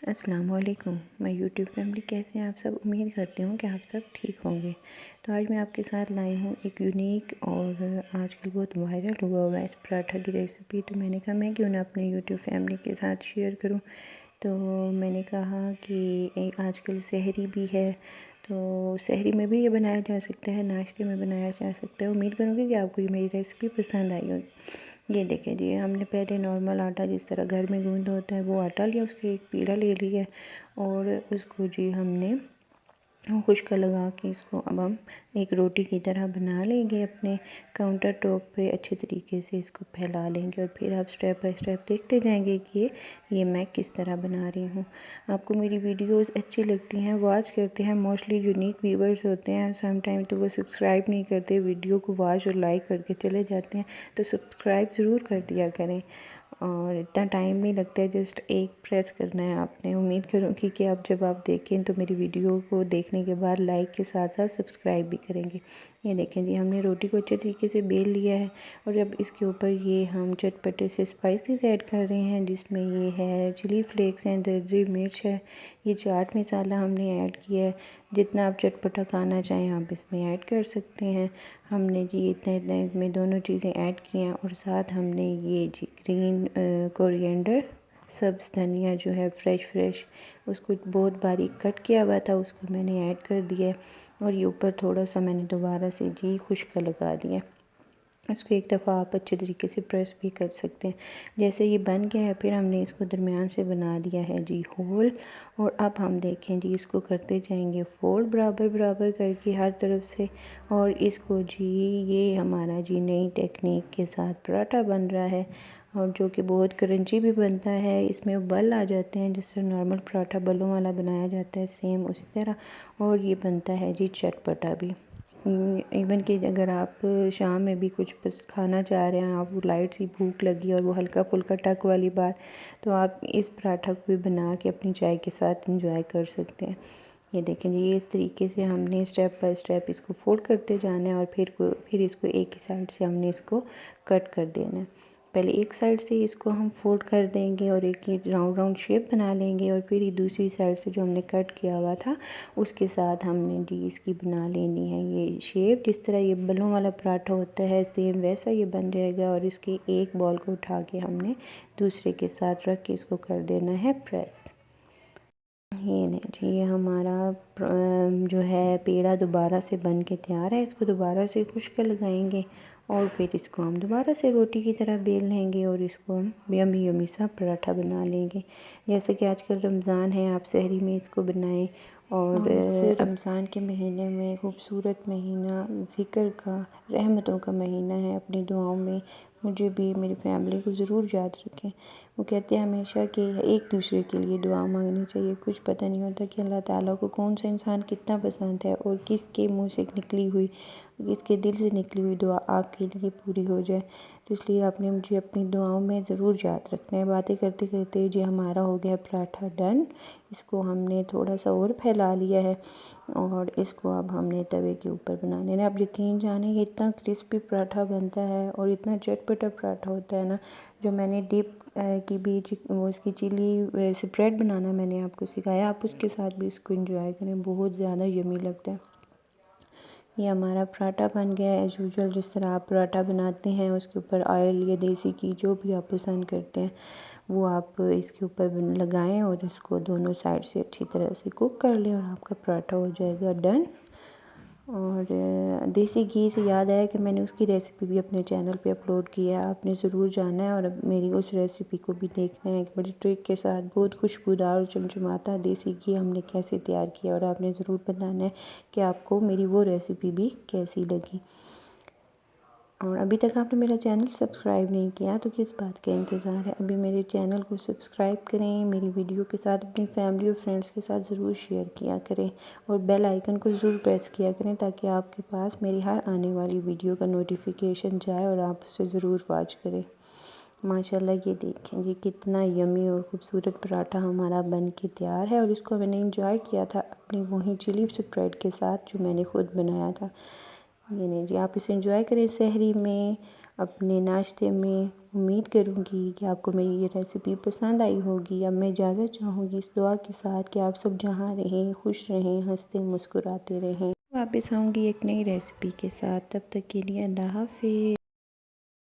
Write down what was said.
अस्सलाम वालेकुम my YouTube family, कैसे हैं आप सब। उम्मीद करती हूँ कि आप सब ठीक होंगे। तो आज मैं आपके साथ लाई हूँ एक यूनिक और आजकल बहुत वायरल हुआ हुआ है इस पराठा की रेसिपी। तो मैंने कहा मैं क्यों ना अपने यूट्यूब फैमिली के साथ शेयर करूँ। तो मैंने कहा कि आजकल सहरी भी है, तो सहरी में भी ये बनाया जा सकता है, नाश्ते में बनाया जा सकता है। उम्मीद करूँगी कि आपको ये मेरी रेसिपी पसंद आई होगी। ये देखें जी, हमने पहले नॉर्मल आटा जिस तरह घर में गूंदा होता है वो आटा लिया, उसके एक पीड़ा ले लिया और उसको जी हमने खुश्का लगा के इसको अब हम एक रोटी की तरह बना लेंगे। अपने काउंटर टॉप पे अच्छे तरीके से इसको फैला लेंगे और फिर आप स्टेप बाय स्टेप देखते जाएंगे कि ये मैं किस तरह बना रही हूँ। आपको मेरी वीडियोस अच्छी लगती हैं, वॉच करते हैं, मोस्टली यूनिक व्यूवर्स होते हैं। सम टाइम तो वो सब्सक्राइब नहीं करते, वीडियो को वॉच और लाइक करके चले जाते हैं। तो सब्सक्राइब ज़रूर कर दिया करें और इतना टाइम नहीं लगता है, जस्ट एक प्रेस करना है आपने। उम्मीद करूँगी कि आप जब आप देखें तो मेरी वीडियो को देखने के बाद लाइक के साथ साथ सब्सक्राइब भी करेंगे। ये देखें जी, हमने रोटी को अच्छे तरीके से बेल लिया है और अब इसके ऊपर ये हम चटपटे से स्पाइसेस ऐड कर रहे हैं, जिसमें ये है चिली फ्लेक्स हैं, दरदरी मिर्च है, ये चाट मसाला हमने ऐड किया है। जितना आप चटपटा खाना चाहें आप इसमें ऐड कर सकते हैं। हमने जी इतना इतना इसमें दोनों चीज़ें ऐड की हैं और साथ हमने ये जी ग्रीन कोरिएंडर, सब्ज़ धनिया जो है फ्रेश उसको बहुत बारीक कट किया हुआ था, उसको मैंने ऐड कर दिया है। और ये ऊपर थोड़ा सा मैंने दोबारा से जी खुश्का लगा दिया। इसको एक दफ़ा आप अच्छे तरीके से प्रेस भी कर सकते हैं। जैसे ये बन गया है, फिर हमने इसको दरमियान से बना दिया है जी होल। और अब हम देखें जी, इसको करते जाएंगे फोल्ड बराबर बराबर करके हर तरफ से। और इसको जी ये हमारा जी नई टेक्निक के साथ पराठा बन रहा है और जो कि बहुत क्रंची भी बनता है। इसमें बल आ जाते हैं, जिससे नॉर्मल पराठा बलों वाला बनाया जाता है, सेम उसी तरह। और ये बनता है जी चटपटा भी। इवन कि अगर आप शाम में भी कुछ बस खाना चाह रहे हैं, आपको लाइट सी भूख लगी और वो हल्का फुल्का टक वाली बात, तो आप इस पराठा को भी बना के अपनी चाय के साथ इंजॉय कर सकते हैं। ये देखें जी, ये इस तरीके से हमने स्टेप बाय स्टेप इसको फोल्ड करते जाना है और फिर इसको एक ही साइड से हमने इसको कट कर देना है। पहले एक साइड से इसको हम फोल्ड कर देंगे और एक ये राउंड राउंड शेप बना लेंगे और फिर ये दूसरी साइड से जो हमने कट किया हुआ था उसके साथ हमने जी इसकी बना लेनी है ये शेप। जिस तरह ये बलों वाला पराठा होता है सेम वैसा ये बन जाएगा। और इसके एक बॉल को उठा के हमने दूसरे के साथ रख के इसको कर देना है प्रेस। ये नहीं जी, ये हमारा जो है पेड़ा दोबारा से बन के तैयार है। इसको दोबारा से खुश्का लगाएंगे और फिर इसको हम दोबारा से रोटी की तरह बेल लेंगे और इसको हम यमी यमी सा पराठा बना लेंगे। जैसे कि आजकल रमज़ान है, आप सहरी में इसको बनाएं। और रमज़ान के महीने में खूबसूरत महीना, ज़िक्र का, रहमतों का महीना है। अपनी दुआओं में मुझे भी मेरी फैमिली को ज़रूर याद रखें। वो कहते हैं हमेशा कि एक दूसरे के लिए दुआ मांगनी चाहिए। कुछ पता नहीं होता कि अल्लाह ताला को कौन सा इंसान कितना पसंद है और किसके मुंह से निकली हुई, किसके दिल से निकली हुई दुआ आपके लिए पूरी हो जाए। तो इसलिए आपने मुझे अपनी दुआओं में ज़रूर याद रखना है। बातें करते करते जी हमारा हो गया पराठा डन। इसको हमने थोड़ा सा और फैला लिया है और इसको अब हमने तवे के ऊपर बना लेना। आप यकीन जाने ये इतना क्रिस्पी पराठा बनता है और इतना चटपटा पराठा होता है ना। जो मैंने डिप की भी वो इसकी चिली स्प्रेड बनाना मैंने आपको सिखाया, आप उसके साथ भी इसको एंजॉय करें, बहुत ज़्यादा यमी लगता है। ये हमारा पराठा बन गया है। एज़ यूजुअल जिस तरह आप पराठा बनाते हैं उसके ऊपर ऑयल या देसी घी जो भी आप पसंद करते हैं वो आप इसके ऊपर लगाएं और इसको दोनों साइड से अच्छी तरह से कुक कर लें और आपका पराठा हो जाएगा डन। और देसी घी से याद आया कि मैंने उसकी रेसिपी भी अपने चैनल पे अपलोड किया है, आपने ज़रूर जाना है और अब मेरी उस रेसिपी को भी देखना है। एक बड़ी ट्रिक के साथ बहुत खुशबूदार और चमचमाता देसी घी हमने कैसे तैयार किया और आपने ज़रूर बताना है कि आपको मेरी वो रेसिपी भी कैसी लगी। और अभी तक आपने मेरा चैनल सब्सक्राइब नहीं किया तो किस बात का इंतज़ार है। अभी मेरे चैनल को सब्सक्राइब करें, मेरी वीडियो के साथ अपनी फैमिली और फ्रेंड्स के साथ ज़रूर शेयर किया करें और बेल आइकन को ज़रूर प्रेस किया करें ताकि आपके पास मेरी हर आने वाली वीडियो का नोटिफिकेशन जाए और आप उसे ज़रूर वॉच करें। माशाल्लाह ये देखें ये कितना यमी और ख़ूबसूरत पराठा हमारा बन के तैयार है। और इसको मैंने इंजॉय किया था अपनी वही चिली स्प्रेड के साथ जो मैंने ख़ुद बनाया था। ये नहीं जी, आप इसे एंजॉय करें सहरी में, अपने नाश्ते में उम्मीद करूँगी कि आपको मेरी ये रेसिपी पसंद आई होगी। अब मैं इजाज़त चाहूँगी इस दुआ के साथ कि आप सब जहाँ रहें खुश रहें, हंसते मुस्कुराते रहें। वापस आऊँगी एक नई रेसिपी के साथ, तब तक के लिए अल्लाह हाफ़िज़।